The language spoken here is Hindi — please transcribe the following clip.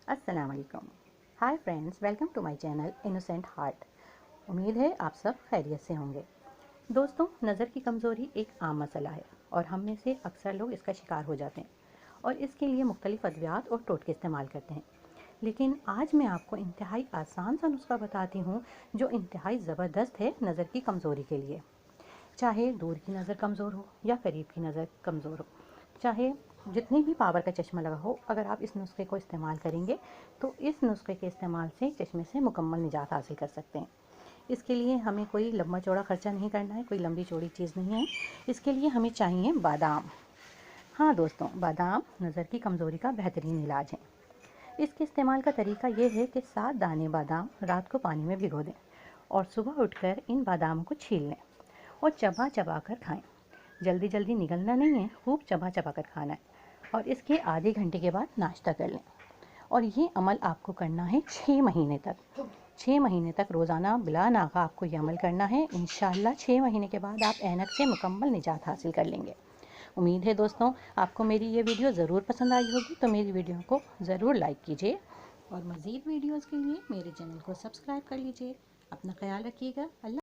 अस्सलाम वालेकुम। Hi friends, welcome to my channel innocent heart. उम्मीद है आप सब खैरियत से होंगे। दोस्तों, नज़र की कमज़ोरी एक आम मसला है और हम में से अक्सर लोग इसका शिकार हो जाते हैं और इसके लिए मुख्तलिफ अद्वियात और टोटके इस्तेमाल करते हैं। लेकिन आज मैं आपको इंतहाई आसान सा नुस्खा बताती हूँ जो इंतहाई ज़बरदस्त है नज़र की कमज़ोरी के लिए। चाहे दूर की नज़र कमज़ोर हो या करीब की नज़र कमज़ोर हो, चाहे जितनी भी पावर का चश्मा लगा हो, अगर आप इस नुस्खे को इस्तेमाल करेंगे तो इस नुस्खे के इस्तेमाल से चश्मे से मुकम्मल निजात हासिल कर सकते हैं। इसके लिए हमें कोई लंबा चौड़ा ख़र्चा नहीं करना है, कोई लंबी चौड़ी चीज़ नहीं है। इसके लिए हमें चाहिए बादाम। हाँ दोस्तों, बादाम नज़र की कमज़ोरी का बेहतरीन इलाज है। इसके इस्तेमाल का तरीका ये है कि 7 दाने बादाम रात को पानी में भिगो दें और सुबह उठकर इन बादामों को छील लें और चबा चबा कर खाएं। जल्दी जल्दी निगलना नहीं है, खूब चबा चबा कर खाना है और इसके आधे घंटे के बाद नाश्ता कर लें। और ये अमल आपको करना है 6 महीने तक। 6 महीने तक रोज़ाना बिला नागा आपको ये अमल करना है। इंशाल्लाह 6 महीने के बाद आप ऐनक से मुकम्मल निजात हासिल कर लेंगे। उम्मीद है दोस्तों आपको मेरी ये वीडियो ज़रूर पसंद आई होगी, तो मेरी वीडियो को ज़रूर लाइक कीजिए और मज़ीद वीडियोज़ के लिए मेरे चैनल को सब्सक्राइब कर लीजिए। अपना ख्याल रखिएगा। अल्लाह।